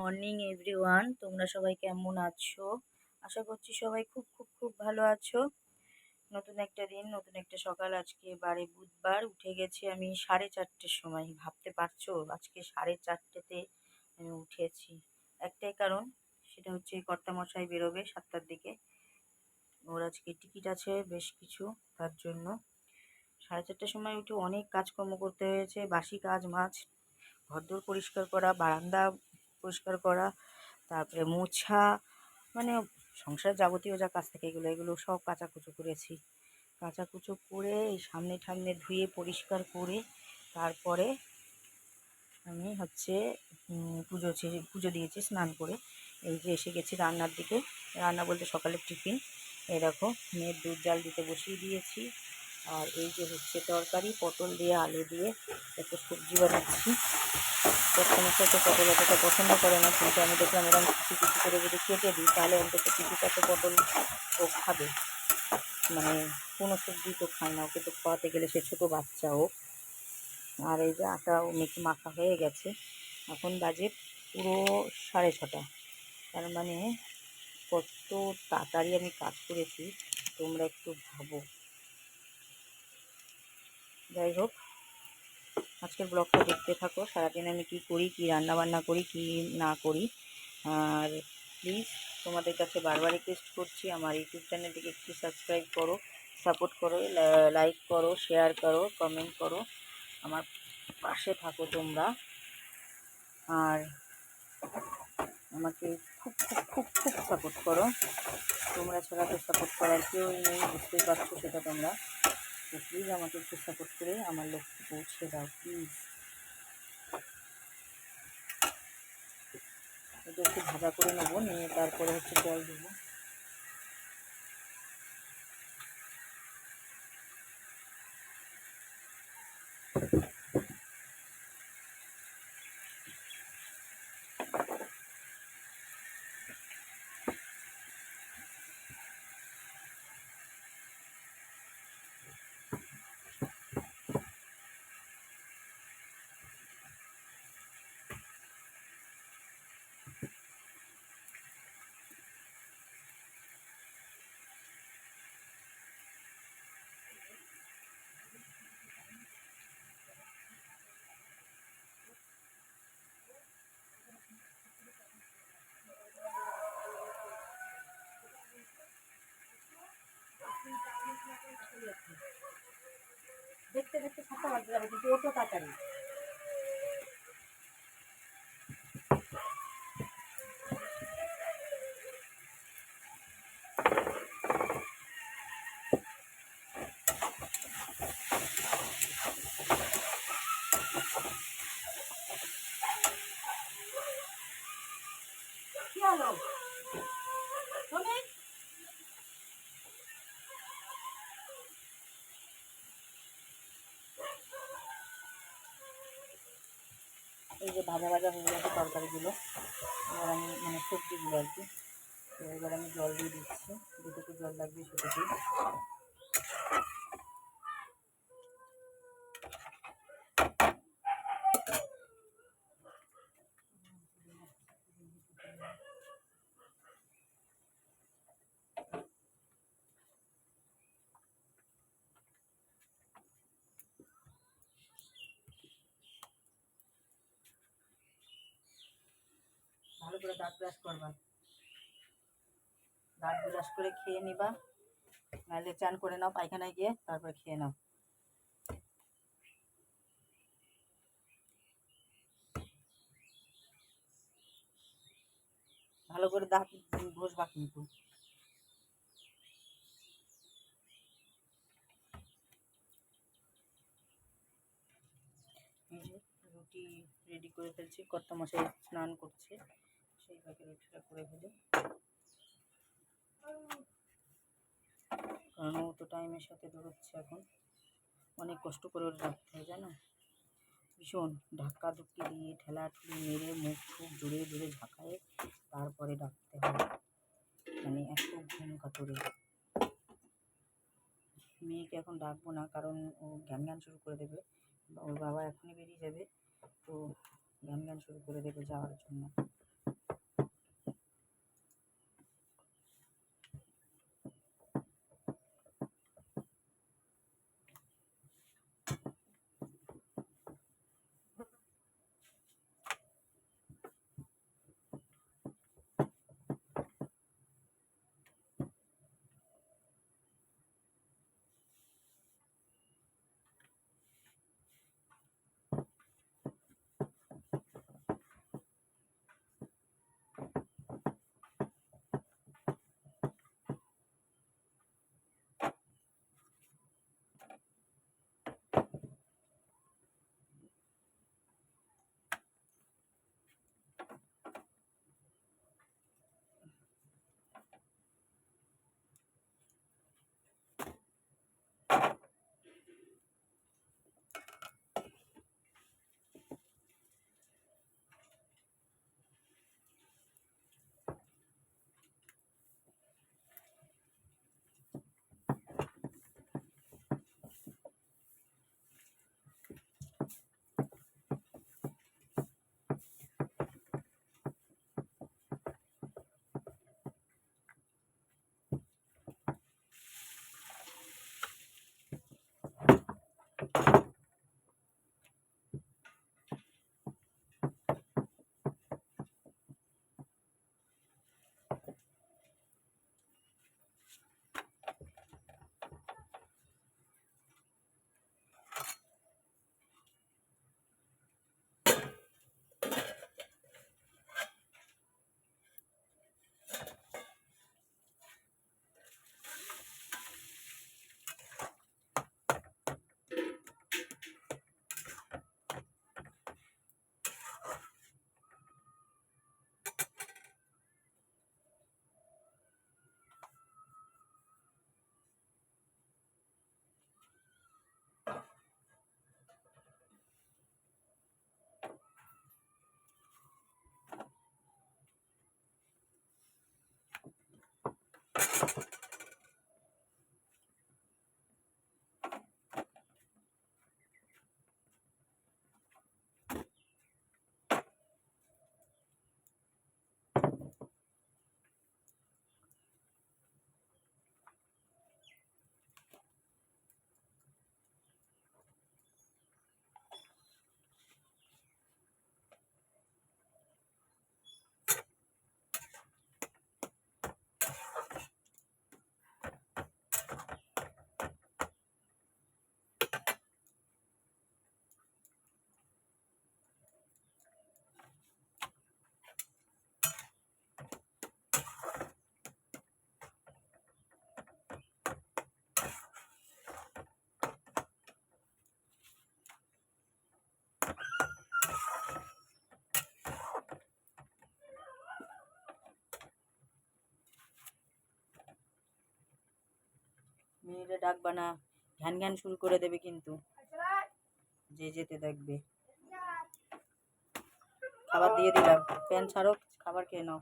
Morning everyone, তোমরা সবাই কেমন আছো? আশা করছি সবাই খুব খুব খুব ভালো আছো। নতুন একটা দিন, নতুন একটা সকাল। আজকে বারে বুধবার। উঠে গেছি আমি 4:30-র সময়। ভাবতে পারছো আজকে 4:30-তে আমি উঠেছি? একটাই কারণ, সেটা হচ্ছে কর্তামশাই বেরোবে 7টার দিকে। ওর আজকে টিকিট আছে বেশ কিছু, তার জন্য 4:30-র সময় উঠে অনেক কাজকর্ম করতে হয়েছে। বাসি কাজ, ঘরদোর পরিষ্কার করা, বারান্দা পরিষ্কার করা, তারপরে মোছা, মানে সংসার যাবতীয় যা কাজ থাকে এগুলো সব কাচাকুচো করেছি। কাচাকুচো করে এই সামনে ঠামনে ধুয়ে পরিষ্কার করে তারপরে আমি পুজো দিয়েছি স্নান করে। এই যে এসে গেছি রান্নার দিকে। রান্না বলতে সকালের টিফিন। এই দেখো মেয়ের দুধ জাল দিতে বসিয়ে দিয়েছি। আর এই যে হচ্ছে তরকারি, পটল দিয়ে আলু দিয়ে একটা সবজি বানাচ্ছি। সমস্যা তো পটল অতটা পছন্দ করে না, কিন্তু আমি দেখলাম এরকম কিছু কিছু করে যদি কেটে দিই তাহলে অন্তত কিছুটা তো পটল ও খাবে। মানে কোনো সবজি তো খায় না, ওকে তো খাওয়াতে গেলে, সে ছোটো বাচ্চা ও। আর এই যে আটা মেখে মাখা হয়ে গেছে। এখন বাজে পুরো 6:30। তার মানে কত তাড়াতাড়ি আমি কাজ করেছি তোমরা একটু ভাবো। যাই হোক, আজকের ব্লগটা দেখতে থাকো। সারাদিন আমি কি করি, কি রান্না বান্না করি, কি না করি। আর প্লিজ তোমাদের কাছে বারবার রিকোয়েস্ট করছি, আমার ইউটিউব চ্যানেলটিকে একটু সাবস্ক্রাইব করো, সাপোর্ট করো, লাইক করো, শেয়ার করো, কমেন্ট করো, আমার পাশে থাকো তোমরা। আর আমাকে খুব খুব খুব খুব সাপোর্ট করো। তোমরা ছাড়া তো সাপোর্ট করার কেউই নেই, বুঝতেই পারছো সেটা তোমরা। তো প্লিজ আমাকে একটু সাপোর্ট করে আমার লক্ষ্যে পৌঁছে দাও প্লিজ। এটা একটু ভাজা করে নেবো, নিয়ে তারপরে জল দেবো। দেখতে দেখতে 7টা বাজতে যাবে, কিন্তু ওটো তাড়াতাড়ি। কি হলো? এই যে ভাজা ভাজা হয়ে গেছে তরকারিগুলো। এবার আমি সবজিগুলো আর কি। তো এবার আমি জল দিয়ে দিচ্ছি, যেটুকু জল লাগবে সেটুকুই। ভালো করে দাঁত ব্রাশ করবা, দাঁত ব্রাশ করে খেয়ে নিবা, নাহলে চান করে নাও পায়খানায় গিয়ে, তারপরে খেয়ে নাও। ভালো করে দাঁত ঘষবা কিন্তু। এই যে রুটি রেডি করে ফেলছি, কর্তামশাই স্নান করছে, সেই ফাঁকে রুটিটা করে ফেলি। কারণ ও তো টাইমের সাথে দৌড়চ্ছে এখন, অনেক কষ্ট করে ওর রাখতে হয় জানো। ভীষণ ধাক্কা ধুক্কি দিয়ে ঠেলাঠুলি মেরে মুখ টুক জোরে জোরে ঝাঁকায়ে তারপরে ডাকতে হয়, মানে এত ঘুম কাতরে। মেয়েকে এখন ডাকবো না, কারণ ও জ্ঞান শুরু করে দেবে। ওর বাবা এখনই বেরিয়ে যাবে, তো জ্ঞান শুরু করে দেবে যাওয়ার জন্য। বলে ডাকবা না, ঘ্যান ঘ্যান শুরু করে দেবে কিন্তু যে যেতে দেখবে। খাবার দিয়ে দিলাম, প্যান ছাড়ো, খাবার খেয়ে নাও।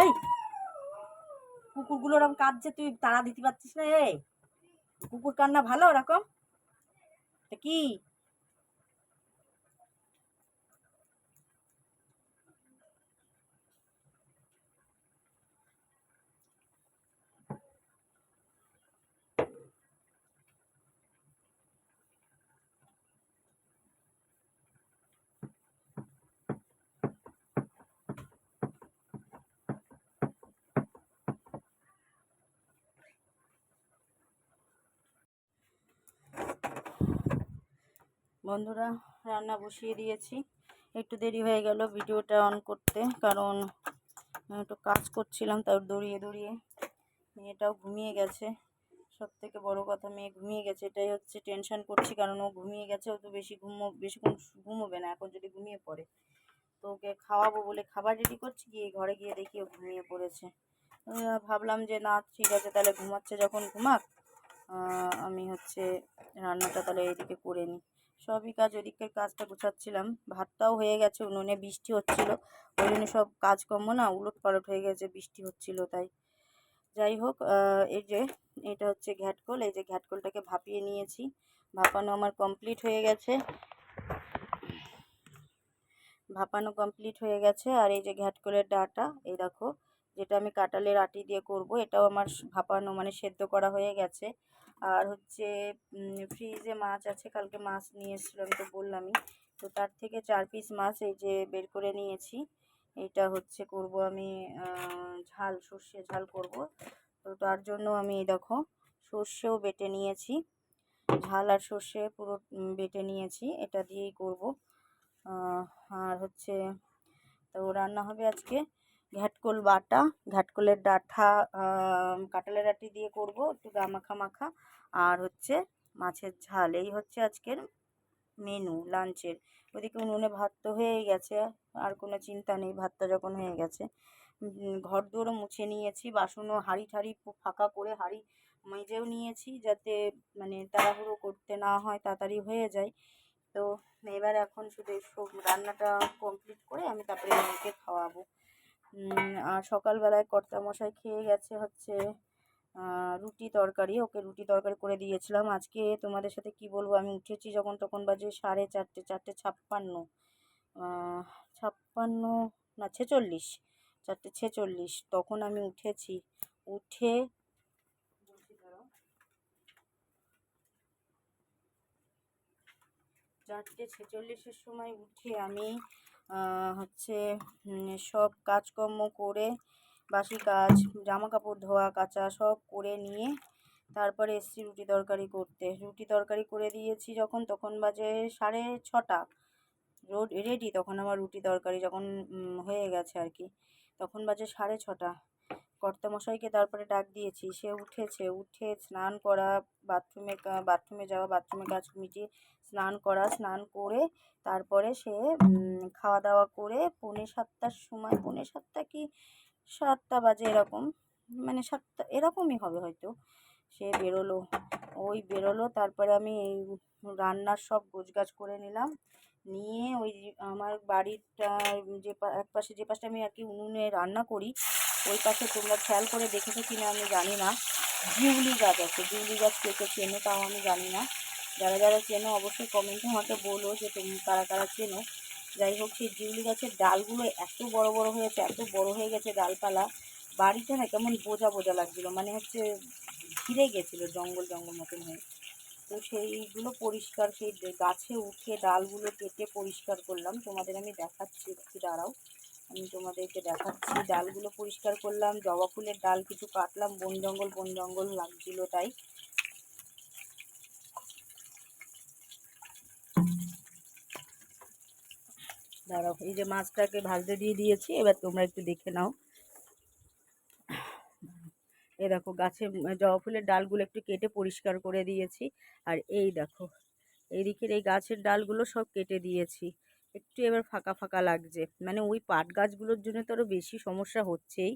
এই কুকুরগুলো ওরকম কাঁদছে, তুই তাড়া দিতে পারছিস না? কুকুর কান্না ভালো ওরকম? তা কি বন্ধুরা, রান্না বসিয়ে দিয়েছি। একটু দেরি হয়ে গেল ভিডিওটা অন করতে, কারণ একটু কাজ করছিলাম, তার দৌড়িয়ে দৌড়িয়ে। মেয়েটাও ঘুমিয়ে গেছে, সব থেকে বড় কথা মেয়ে ঘুমিয়ে গেছে, এটাই হচ্ছে টেনশন করছি, কারণ ও ঘুমিয়ে গেছে। ও তো বেশিক্ষণ ঘুমোবে না এখন যদি ঘুমিয়ে পড়ে। তো ওকে খাওয়াবো বলে খাবার রেডি করছি, গিয়ে ঘরে গিয়ে দেখি ও ঘুমিয়ে পড়েছে। ভাবলাম যে না ঠিক আছে, তাহলে ঘুমাচ্ছে যখন ঘুমাক, আমি হচ্ছে রান্নাটা তাহলে এদিকে করে নিই। সবই কাজ, ওদিকের কাজটা গুছাচ্ছিলাম। ভাতটাও হয়ে গেছে, উনুনে বৃষ্টি হচ্ছিল, ওই জন্য সব কাজকর্ম না উলট পালট হয়ে গেছে, বৃষ্টি হচ্ছিল তাই। যাই হোক, এই যে এটা হচ্ছে ঘ্যাটকল, এই যে ঘ্যাটকলটাকে ভাপিয়ে নিয়েছি। ভাপানো আমার কমপ্লিট হয়ে গেছে, আর এই যে ঘ্যাটকলের ডাঁটা, এই দেখো, যেটা আমি কাঁঠালের আটি দিয়ে করব, এটাও আমার ভাপানো মানে সেদ্ধ করা হয়ে গেছে। আর হচ্ছে ফ্রিজে মাছ আছে, কালকে মাছ নিয়ে এসেছিলো, আমি তো বললামই। তো তার থেকে 4 পিস মাছ এই যে বের করে নিয়েছি। এটা হচ্ছে করব আমি ঝাল, সর্ষে ঝাল করব। তো তার জন্য আমি এই দেখো সর্ষেও বেটে নিয়েছি, ঝাল আর সর্ষে পুরো বেটে নিয়েছি, এটা দিয়েই করব। আর হচ্ছে তো রান্না হবে আজকে ঘ্যাটকল বাটা, ঘ্যাটকলের ডাঁটা কাঁঠালের আটি দিয়ে করব, একটু মাখা মাখা, আর হচ্ছে মাছের ঝাল। এই হচ্ছে আজকের মেনু লাঞ্চের। ওদিকে উনুনে ভাত তো হয়েই গেছে, আর কোনো চিন্তা নেই, ভাতটা যখন হয়ে গেছে। ঘর দোরও মুছে নিয়েছি, বাসনও হাঁড়ি ঠাড়ি ফাঁকা করে হাঁড়ি মেজেও নিয়েছি, যাতে মানে তাড়াহুড়ো করতে না হয়, তাড়াতাড়ি হয়ে যায়। তো এবার এখন শুধু সব রান্নাটা কমপ্লিট করে আমি তারপরে মেয়েকে খাওয়াবো। আর সকালবেলায় কর্তামশাই খেয়ে গেছে হচ্ছে রুটি তরকারি, ওকে রুটি তরকারি করে দিয়েছিলাম। আজকে তোমাদের সাথে কি বলবো, আমি উঠেছি যখন তখন বাজে 4:30, 4:56, 56 না 46, 4:46 তখন আমি উঠেছি। উঠে 4:46-এর সময় উঠে আমি হচ্ছে সব কাজকর্ম করে, বাসি কাজ, জামা কাপড় ধোয়া কাচা সব করে নিয়ে তারপরে এসছি রুটি তরকারি করতে। রুটি তরকারি করে দিয়েছি যখন, তখন বাজে 6:30 রেডি। তখন আমার রুটি তরকারি যখন হয়ে গেছে আর কি, তখন বাজে 6:30। কর্তামশাইকে তারপরে ডাক দিয়েছি, সে উঠেছে, উঠে স্নান করা, বাথরুমে যাওয়া, বাথরুমে কাজ মিটিয়ে স্নান করা, স্নান করে তারপরে সে খাওয়া দাওয়া করে 6:45 সময়, 6:45 কি 7টা বাজে এরকম, মানে 7টা এরকমই হবে হয়তো, সে বেরোলো। তারপরে আমি এই রান্নার সব গোছগাছ করে নিলাম, নিয়ে ওই আমার বাড়িটা এক পাশে, যে পাশে আমি আর কি উনুনে রান্না করি, ওই পাশে তোমরা খেয়াল করে দেখেছো কিনা আমি জানি না, জিউলি গাছ আছে। জিউলি গাছ কে কে চেনো তাও আমি জানি না, যারা যারা চেনো অবশ্যই কমেন্টে আমাকে বলো যে তুমি কারা কারা চেনো। যাই হোক, সেই জিউলি গাছের ডালগুলো এত বড় বড় হয়েছে, এত বড় হয়ে গেছে ডালপালা, বাড়িটা না কেমন বোঝা বোঝা লাগছিলো, মানে হচ্ছে ঘিরে গেছিলো জঙ্গল জঙ্গল মতন হয়ে। তো সেইগুলো পরিষ্কার, সেই গাছে উঠে ডালগুলো কেটে পরিষ্কার করলাম, তোমাদের আমি দেখাচ্ছি, একটু দাঁড়াও, আমি তোমাদেরকে দেখাচ্ছি। ডালগুলো পরিষ্কার করলাম, জবা ফুলের ডাল কিছু কাটলাম, বন জঙ্গল লাগছিল তাই। দাঁড়াও, এই যে মাছটাকে ভাজতে দিয়ে দিয়েছি, এবার তোমরা একটু দেখে নাও। এ দেখো গাছে জবা ফুলের ডালগুলো একটু কেটে পরিষ্কার করে দিয়েছি, আর এই দেখো এইদিকের এই গাছের ডালগুলো সব কেটে দিয়েছি। একটু এবার ফাঁকা ফাঁকা লাগছে, মানে ওই পাট গাছগুলোর জন্য তো আরও বেশি সমস্যা হচ্ছেই।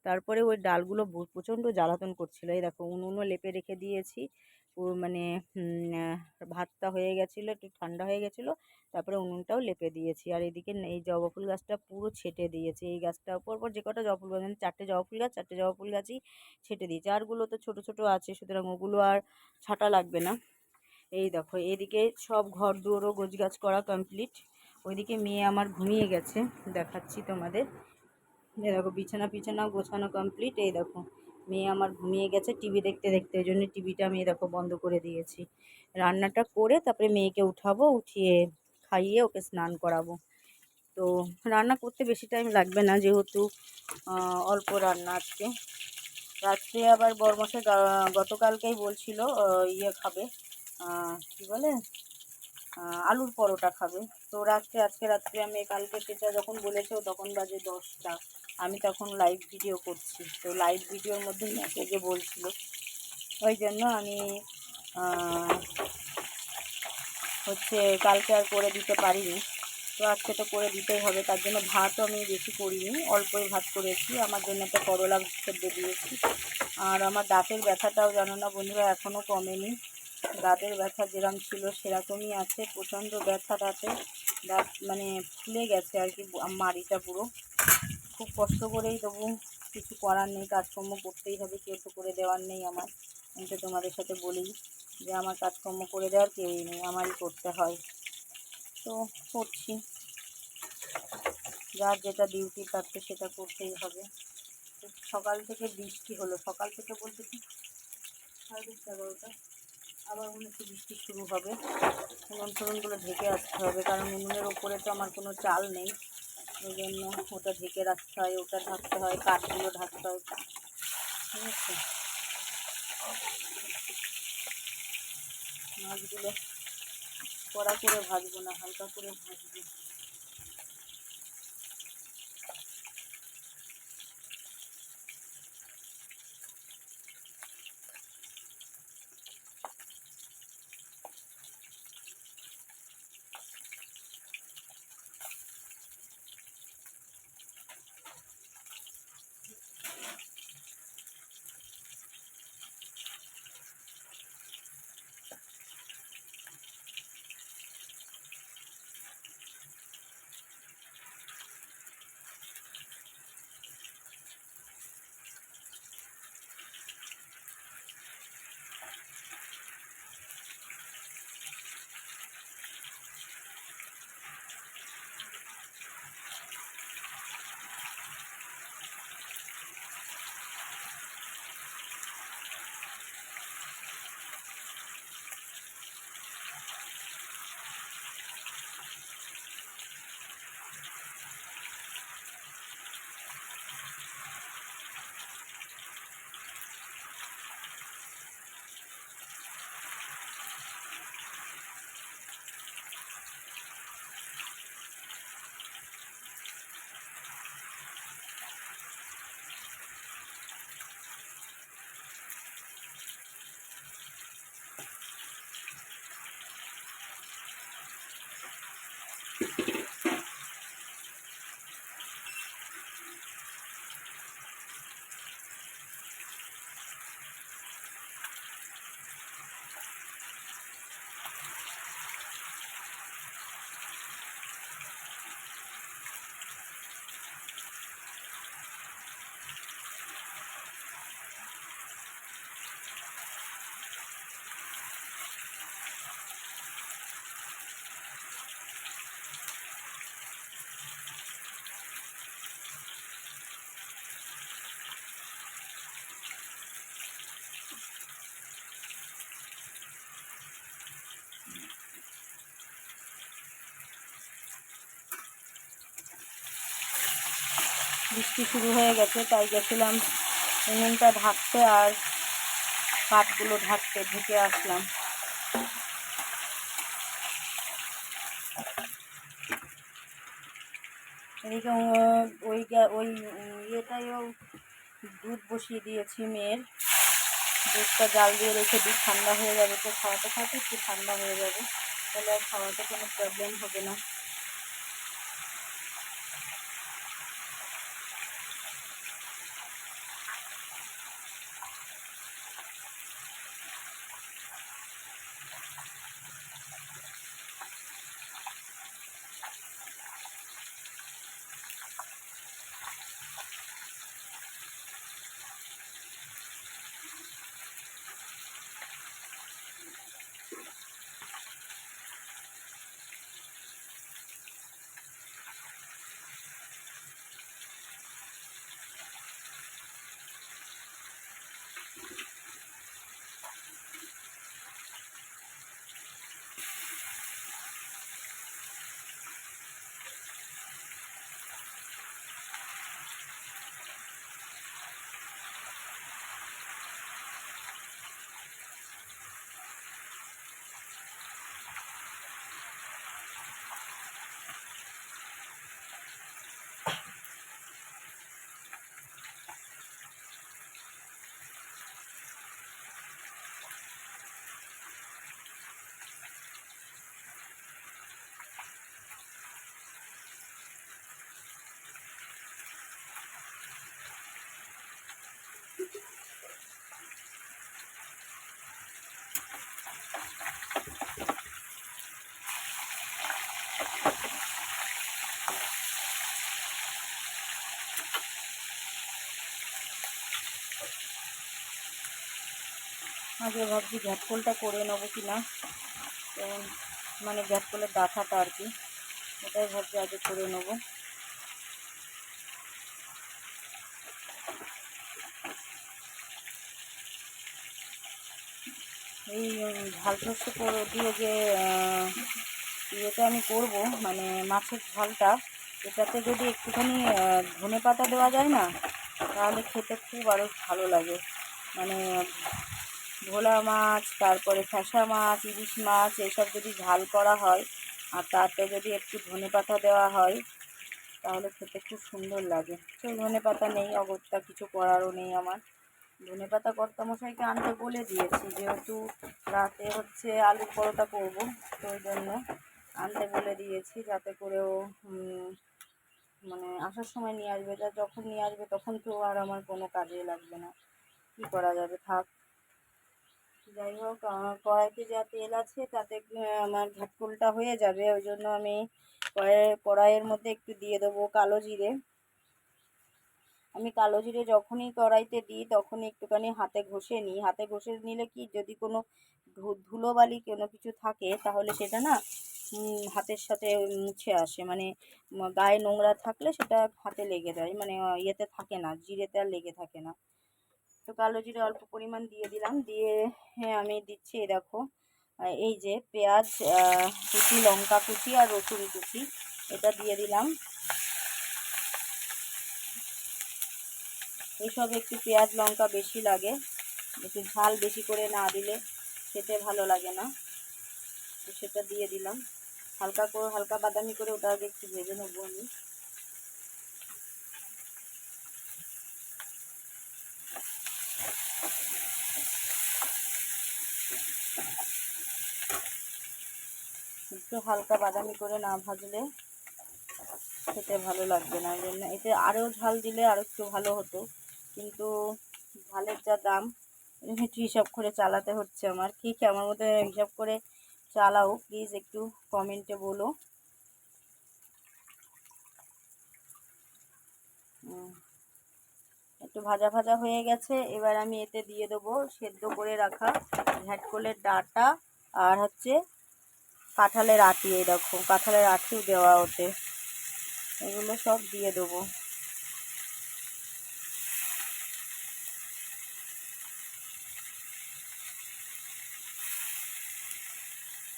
তারপরে ওই ডালগুলো প্রচণ্ড জ্বালাতন করছিলো। এই দেখো উনুনও লেপে রেখে দিয়েছি। ও মানে ভাতটা হয়ে গেছিলো, একটু ঠান্ডা হয়ে গেছিলো, তারপরে উনুনটাও লেপে দিয়েছি। আর এদিকে এই জবা ফুল গাছটা পুরো ছেটে দিয়েছি। এই গাছটা পরপর যে কটা জবা ফুল গাছ, মানে 4টে জবা ফুল গাছ, 4টে জবা ফুল গাছই ছেটে দিয়েছি। আরগুলো তো ছোটো ছোটো আছে, সুতরাং ওগুলো আর ছাঁটা লাগবে না। এই দেখো এদিকে সব ঘর দুয়ারও গোছগাছ করা কমপ্লিট। ওইদিকে মেয়ে আমার ঘুমিয়ে গেছে, দেখাচ্ছি তোমাদের। এই দেখো বিছানা পিছানাও গোছানো কমপ্লিট। এই দেখো মেয়ে আমার ঘুমিয়ে গেছে টিভি দেখতে দেখতে, ওই জন্য টিভিটা আমি দেখো বন্ধ করে দিয়েছি। রান্নাটা করে তারপরে মেয়েকে উঠাবো, উঠিয়ে খাইয়ে ওকে স্নান করাবো। তো রান্না করতে বেশি টাইম লাগবে না, যেহেতু অল্প রান্না আজকে। রাত্রে আবার বরমশাই গতকালকেই বলছিল ইয়ে খাবে, কী বলে, আলুর পরোটা খাবে। তো আজকে রাত্রে আমি, কালকে সেটা যখন বলেছে তখন বাজে 10টা, আমি তখন লাইভ ভিডিও করছি। তো লাইভ ভিডিওর মধ্যে মেসেজে বলছিল, ওই জন্য আমি হচ্ছে কালকে আর করে দিতে পারিনি। তো আজকে তো করে দিতেই হবে, তার জন্য ভাতও আমি বেশি করিনি, অল্পই ভাত করেছি। আমার জন্য একটা করলা সেদ্ধ দিয়েছি। আর আমার দাঁতের ব্যথাটাও জানো না বন্ধুরা, এখনও কমেনি। দাঁতের ব্যথা যেরকম ছিল সেরকমই আছে, প্রচণ্ড ব্যথা দাঁতে। দাঁত মানে ফুলে গেছে আর কি, মাড়িটা পুরো। খুব কষ্ট করেই তবু কিছু করার নেই, কাজকর্ম করতেই হবে, কেউ তো করে দেওয়ার নেই আমার। আমি তো তোমাদের সাথে বলি যে আমার কাজকর্ম করে দেওয়ার কেউই নেই, আমারই করতে হয়। তো করছি, যার যেটা ডিউটি তার তো সেটা করতেই হবে। সকাল থেকে বৃষ্টি হলো, সকাল থেকে বলতে কি 11:30, আবার মনে হচ্ছে বৃষ্টি শুরু হবে। উনুন টুনুনগুলো ঢেকে আসতে হবে, কারণ উনুনের ওপরে তো আমার কোনো চাল নেই, ওই জন্য ওটা ঢেকে রাখতে হয়, ওটা ঢাকতে হয়, কাঠগুলো ঢাকতে হয়, ঠিক আছে। মাছগুলো কড়া করে ভাজবো না, হালকা করে ভাজবো। বৃষ্টি শুরু হয়ে গেছে, তাই গেছিলাম উনুনটা ঢাকতে আর কাঠগুলো ঢাকতে, ঢেকে আসলাম। এদিকে ওই ইয়েটাইও দুধ বসিয়ে দিয়েছি মেয়ের। দুধটা জাল দিয়ে রেখে দিই, ঠান্ডা হয়ে যাবে, তো খাওয়াতে খাওয়াতে একটু ঠান্ডা হয়ে যাবে, তাহলে আর খাওয়াতে কোনো প্রবলেম হবে না। আগে ভাবছি ঘ্যাটকোলটা করে নেবো কি না, মানে ঘ্যাটকোলের ডাঁটাটা আর কি, ওটাই ভাবছি আগে করে নেবো। এই ঝাল সর্ষে দিয়ে যে ইয়েটা আমি করব, মানে মাছের ঝালটা, এটাতে যদি একটুখানি ধনে পাতা দেওয়া যায় না, তাহলে খেতে খুব আরও ভালো লাগে। মানে ভোলা মাছ, তারপরে ফ্যাসা মাছ, ইলিশ মাছ, এসব যদি ঝাল করা হয় আর তাতে যদি একটু ধনে পাতা দেওয়া হয়, তাহলে খেতে খুব সুন্দর লাগে। তো ধনে পাতা নেই, অগত্যা কিছু করারও নেই আমার। ধনে পাতা কর্তামশাইকে আনতে বলে দিয়েছি, যেহেতু রাতে হচ্ছে আলুর পরোটা করব, তো ওই জন্য আনতে বলে দিয়েছি, যাতে করেও মানে আসার সময় নিয়ে আসবে। যা যখন নিয়ে আসবে তখন তো আর আমার কোনো কাজে লাগবে না, কী করা যাবে, থাক। যাই হোক, কড়াইতে যা তেল আছে তাতে আমার ঘাটফুলটা হয়ে যাবে, ওই জন্য আমি কড়াইয়ের মধ্যে একটু দিয়ে দেবো কালো জিরে। আমি কালো জিরে যখনই কড়াইতে দিই তখনই একটুখানি হাতে ঘষে নিই। হাতে ঘষে নিলে কি, যদি কোনো ধুলোবালি কোনো কিছু থাকে তাহলে সেটা না হাতের সাথে মুছে আসে, মানে গায়ে নোংরা থাকলে সেটা হাতে লেগে যায়, মানে ইয়েতে থাকে না, জিরেতে আর লেগে থাকে না। তো কালো জিরে অল্প পরিমাণ দিয়ে দিলাম, দিয়ে আমি দিচ্ছি, দেখো এই যে পেঁয়াজ কুচি, লঙ্কা কুচি আর রসুন কুচি, এটা দিয়ে দিলাম। এইসব একটু পেঁয়াজ লঙ্কা বেশি লাগে, একটু ঝাল বেশি করে না দিলে খেতে ভালো লাগে না, তো সেটা দিয়ে দিলাম। হালকা বাদামি করে ওটা আগে একটু ভেজে নেবো আমি। একটু হালকা বাদামি করে না ভাজলে খেতে ভালো লাগবে না, ওই জন্য এতে আরও ঝাল দিলে আরও একটু ভালো হতো, কিন্তু ঝালের যা দাম, একটু হিসাব করে চালাতে হচ্ছে আমার। ঠিক আমার মতো হিসাব করে চালাও প্লিজ, একটু কমেন্টে বলো। একটু ভাজা ভাজা হয়ে গেছে, এবার আমি এতে দিয়ে দেবো সেদ্ধ করে রাখা ঘ্যাটকোলের ডাঁটা আর হচ্ছে কাঁঠালের আঁটি। এই দেখো কাঁঠালের আঁটিও দেওয়া ওতে, এগুলো সব দিয়ে দেবো।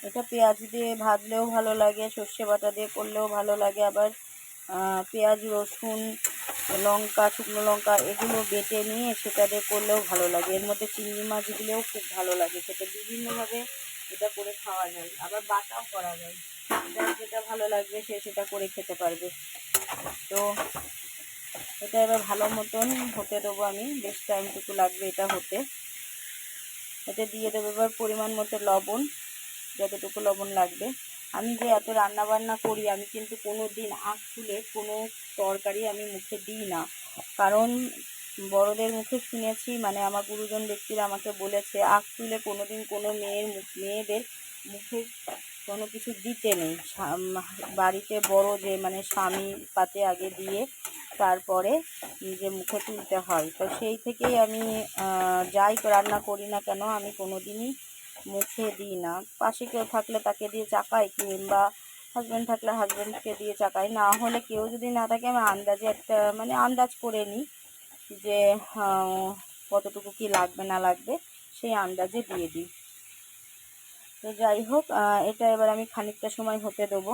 এটা পেঁয়াজ দিয়ে ভাজলেও ভালো লাগে, সর্ষে বাটা দিয়ে করলেও ভালো লাগে, আবার পেঁয়াজ রসুন লঙ্কা শুকনো লঙ্কা এগুলো বেটে নিয়ে সেটা দিয়ে করলেও ভালো লাগে। এর মধ্যে চিংড়ি মাছ দিলেও খুব ভালো লাগে খেতে, বিভিন্নভাবে এটা করে খাওয়া যায়, আবার বাটাও করা যায়, যার যেটা ভালো লাগবে সে সেটা করে খেতে পারবে। তো এটা এবার ভালো মতন হতে দেবো আমি, বেশ টাইমটুকু লাগবে এটা হতে। এতে দিয়ে দেবো এবার পরিমাণ মতো লবণ, যতটুকু লবণ লাগবে। আমি যে এত রান্না বান্না করি, আমি কিন্তু কোনো দিন আঁচ তুলে কোনো তরকারি আমি মুখে দিই না, কারণ বড়দের মুখে শুনেছি, মানে আমার গুরুজন ব্যক্তিরা আমাকে বলেছে, আঁচ তুলে কোনো দিন কোনো মেয়েদের মুখে কোনো কিছু দিতে নেই। বাড়িতে বড় যে মানে স্বামী পাতে আগে দিয়ে তারপরে নিজে মুখে তুলতে হয়। তো সেই থেকেই আমি যাই রান্না করি না কেন আমি কোনো দিনই মুখে দিই না। পাশে কেউ থাকলে তাকে দিয়ে চাকাই, কিংবা হাজব্যান্ড থাকলে হাজব্যান্ডকে দিয়ে চাকাই, না হলে কেউ যদি না থাকে আমি আন্দাজে একটা মানে আন্দাজ করে নিই যে কতটুকু কি লাগবে না লাগবে, সেই আন্দাজে দিয়ে দিই। তো যাই হোক, এটা এবার আমি খানিকটা সময় হতে দেবো।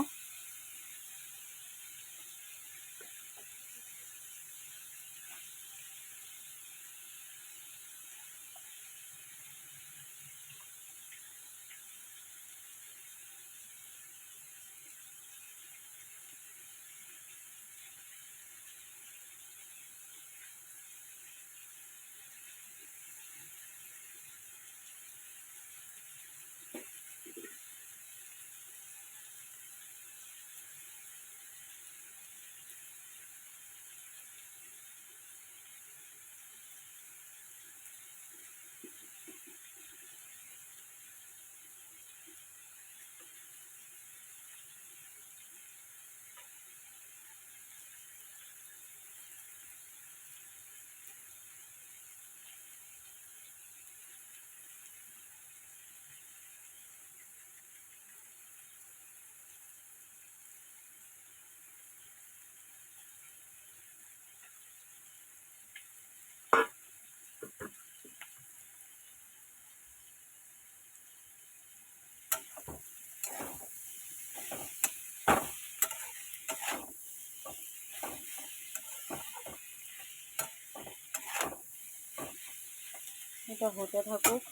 এটা হতে থাকুক।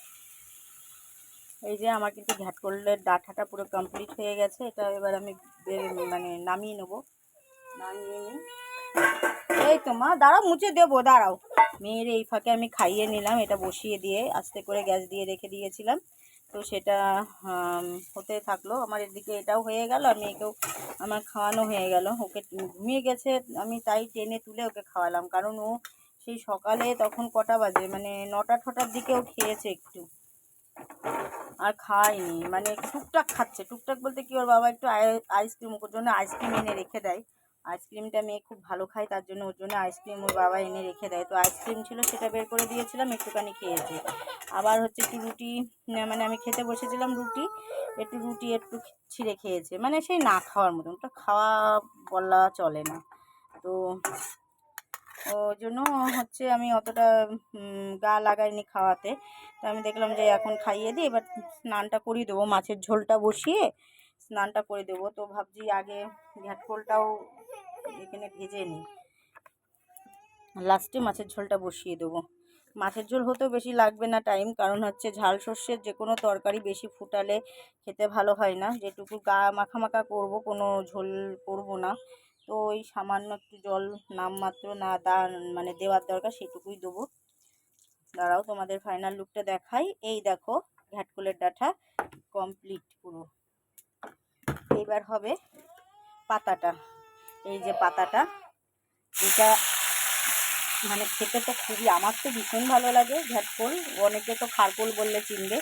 এই যে আমার কিন্তু ঘ্যাটকলের ডাঁটাটা পুরো কমপ্লিট হয়ে গেছে। এটা এবার আমি মানে নামিয়ে নেবো। নামিয়ে নিই। এই তো মা দাঁড়াও, মুছে দেবো, দাঁড়াও। মেয়ের এই ফাঁকে আমি খাইয়ে নিলাম। এটা বসিয়ে দিয়ে আস্তে করে গ্যাস দিয়ে রেখে দিয়েছিলাম, তো সেটা হতে থাকলো। আমার এদিকে এটাও হয়ে গেল আর মেয়েকেও আমার খাওয়ানো হয়ে গেল। ওকে ঘুমিয়ে গেছে, আমি তাই টেনে তুলে ওকে খাওয়ালাম, কারণ ও সেই সকালে তখন কটা বাজে, মানে 9টা 10টার দিকেও খেয়েছে একটু, আর খায়নি। মানে টুকটাক খাচ্ছে। টুকটাক বলতে কি, ওর বাবা একটু আইসক্রিম, ওর জন্য আইসক্রিম এনে রেখে দেয়। আইসক্রিমটা মেয়ে খুব ভালো খায়, তার জন্য ওর জন্য আইসক্রিম ওর বাবা এনে রেখে দেয়। তো আইসক্রিম ছিল, সেটা বের করে দিয়েছিলাম, একটুখানি খেয়েছে। আবার হচ্ছে একটু রুটি, মানে আমি খেতে বসেছিলাম রুটি, একটু ছিঁড়ে খেয়েছে। মানে সেই না খাওয়ার মতন, ওটা খাওয়া বলা চলে না। তো ওই জন্য হচ্ছে আমি অতটা গা লাগাইনি খাওয়াতে। তো আমি দেখলাম যে এখন খাইয়ে দিই, এবার স্নানটা করিয়ে দেবো। মাছের ঝোলটা বসিয়ে স্নানটা করে দেবো। তো ভাবছি আগে ঘ্যাটকলটাও এখানে ভেজে নিই, লাস্টে মাছের ঝোলটা বসিয়ে দেবো। মাছের ঝোল হতেও বেশি লাগবে না টাইম, কারণ হচ্ছে ঝাল সর্ষের যে কোনো তরকারি বেশি ফুটালে খেতে ভালো হয় না। যেটুকু গা মাখা মাখা করবো, কোনো ঝোল করব না। তো ওই সামান্য একটু জল নামমাত্র না মানে দেওয়ার দরকার, সেটুকুই দেবো। দাঁড়াও তোমাদের ফাইনাল লুকটা দেখাই। এই দেখো ঘ্যাটকলের ডাঁটা কমপ্লিট পুরো। এইবার হবে পাতাটা। এই যে পাতাটা, যেটা মানে খেতে তো খুবই, আমার তো ভীষণ ভালো লাগে ঘ্যাটকল। অনেকে তো খারকোল বললে চিনবে।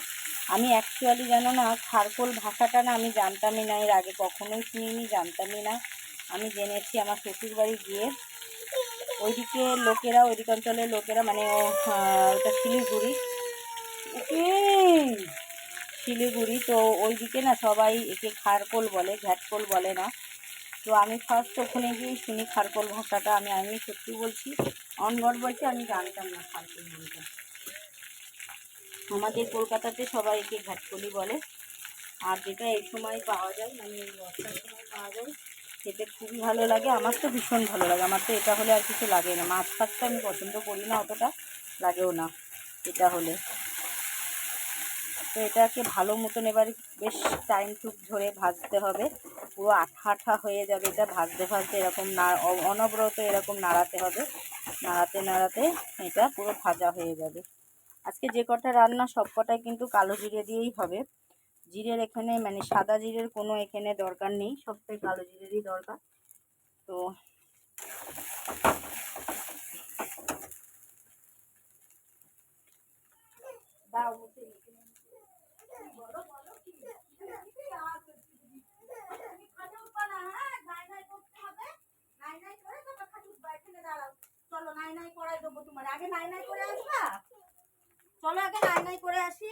আমি অ্যাকচুয়ালি জানো না, খারকোল ভাষাটা না আমি জানতামই না, এর আগে কখনোই শুনিনি, জানতামই না। আমি জেনেছি আমার শ্বশুর বাড়ি গিয়ে। ওইদিকে লোকেরা, ওইদিক অঞ্চলের লোকেরা, মানে ওটা শিলিগুড়ি, তো ওইদিকে না সবাই একে খারকোল বলে, ঘ্যাটকল বলে না। তো আমি ফার্স্ট ওখানে গিয়ে শুনি খারকোল ভাষাটা। আমি সত্যি বলছি, অনবর বলছি, আমি জানতাম না খারকোল বলতে। আমাদের কলকাতাতে সবাই একে ঘ্যাটকলি বলে। আর যেটা এই সময় পাওয়া যায়, মানে এই বর্ষার সময় পাওয়া যায়, খেতে খুবই ভালো লাগে। আমার তো ভীষণ ভালো লাগে। আমার তো এটা হলে আর কিছু লাগে না। মাছ ফাছটা আমি পছন্দ করি না, অতটা লাগেও না এটা হলে। তো এটাকে ভালো মতন এবার বেশ টাইম টুক ধরে ভাজতে হবে, পুরো আঠা আঠা হয়ে যাবে। এটা ভাজতে ভাজতে এরকম অনবরত এরকম নাড়াতে হবে, নাড়াতে নাড়াতে এটা পুরো ভাজা হয়ে যাবে। আজকে যে কটা রান্না সব কটাই কিন্তু কালো জিরে দিয়েই হবে। জিরের এখানে মানে সাদা জিরের কোনো এখানে দরকার নেই, সবটাই কালো জিরেরই দরকার। তো চলো নাই নাই করাই দেবো তোমার, আগে নাই নাই করে আসবা। চলো আগে নাই নাই করে আসি,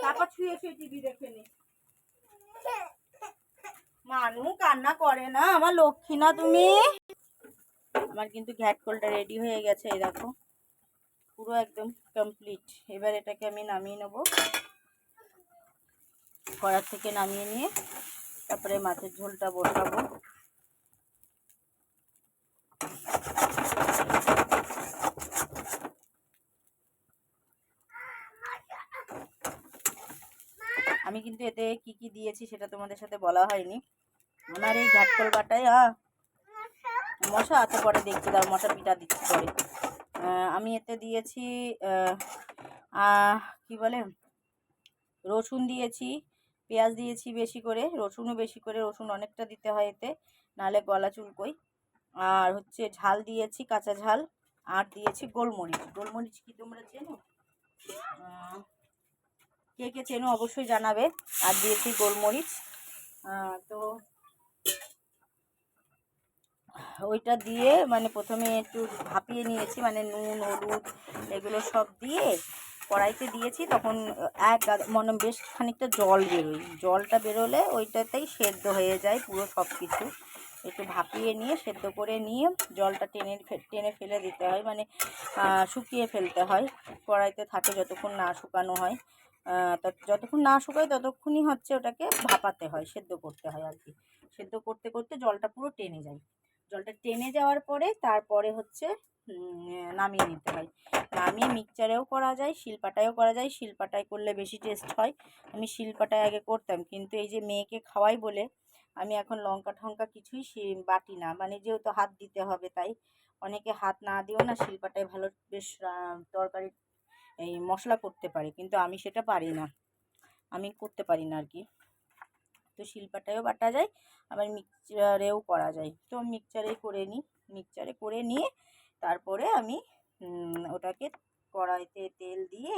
তারপর শুয়ে শুয়ে টিভি দেখে নি। মানু কান্না করে না, আমার লক্ষ্মী না তুমি। আমার কিন্তু ঘ্যাটকলটা রেডি হয়ে গেছে, এই দেখো পুরো একদম কমপ্লিট। এবার এটাকে আমি নামিয়ে নেব, কড়ার থেকে নামিয়ে নিয়ে তারপরে মাছের ঝোলটা বসাবো। আমি কিন্তু এতে কি কি দিয়েছি সেটা তোমাদের সাথে বলা হয়নি। আমার এই ঘ্যাটকল বাটায় মশা আছে, পরে দেখছি, দাও মশা পিঠা দিচ্ছি পরে। আমি এতে দিয়েছি কি বলে, রসুন দিয়েছি, পেঁয়াজ দিয়েছি বেশি করে, রসুনও বেশি করে, রসুন অনেকটা দিতে হয় এতে, নাহলে গলা চুলকোই। আর হচ্ছে ঝাল দিয়েছি, কাঁচা ঝাল। আর দিয়েছি গোলমরিচ। গোলমরিচ কি তোমরা চেনো? কে কে চেনো অবশ্যই জানাবে। আর দিয়েছি গোলমরিচ। তো ওইটা দিয়ে মানে প্রথমে একটু ভাপিয়ে নিয়েছি, মানে নুন হলুদ এগুলো সব দিয়ে কড়াইতে দিয়েছি। তখন মানে বেশ খানিকটা জল বেরোয়, জলটা বেরোলে ওইটাতেই সেদ্ধ হয়ে যায় পুরো সব কিছু। একটু ভাপিয়ে নিয়ে সেদ্ধ করে নিয়ে জলটা টেনে ফেলে দিতে হয়, মানে শুকিয়ে ফেলতে হয়। কড়াইতে থাকে যতক্ষণ না শুকানো হয়, যতক্ষণ না শুকায় ততক্ষণই হচ্ছে ওটাকে ভাপাতে হয়, সেদ্ধ করতে হয় আর কি। সেদ্ধ করতে করতে জলটা পুরো টেনে যায়। জলটা টেনে যাওয়ার পরে তারপরে হচ্ছে নামিয়ে নিতে হয়। নামিয়ে মিক্সচারেও করা যায়, শিলপাটায়ও করা যায়। শিলপাটায় করলে বেশি টেস্ট হয়। আমি শিলপাটায় আগে করতাম, কিন্তু এই যে মেয়েকে খাওয়াই বলে আমি এখন লঙ্কা ঠঙ্কা কিছুই বাটি না, মানে যেহেতু হাত দিতে হবে তাই। অনেকে হাত না দিয়েও না শিলপাটায় ভালো বেশ তরকারি এই মশলা করতে পারে, কিন্তু আমি সেটা পারি না, আমি করতে পারি না আর কি। তো শিলপাটায়ও বাটা যায়, আবার মিক্সচারেও করা যায়। তো মিক্সচারেই করে নিই। মিক্সচারে করে নিয়ে তারপরে আমি ওটাকে কড়াইতে তেল দিয়ে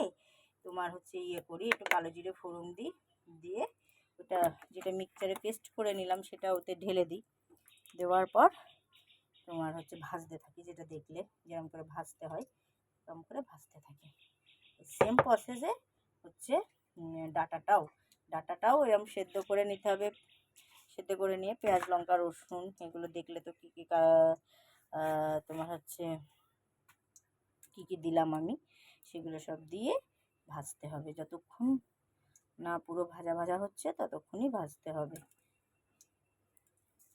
তোমার হচ্ছে করি, একটু কালো জিরে ফোড়ন দিই, দিয়ে ওটা যেটা মিক্সচারে পেস্ট করে নিলাম সেটা ওতে ঢেলে দিই। দেওয়ার পর তোমার হচ্ছে ভাজতে থাকি, যেটা দেখলে যেরকম করে ভাজতে হয় এরকম করে ভাজতে থাকি। সেম প্রসেসে হচ্ছে ডাটাটাও এরকম সেদ্ধ করে নিতে হবে। সেদ্ধ করে নিয়ে পেঁয়াজ লঙ্কা রসুন এগুলো দেখলে তো কী কী তোমার হচ্ছে কী কী দিলাম আমি, সেগুলো সব দিয়ে ভাজতে হবে। যতক্ষণ না পুরো ভাজা ভাজা হচ্ছে ততক্ষণই ভাজতে হবে,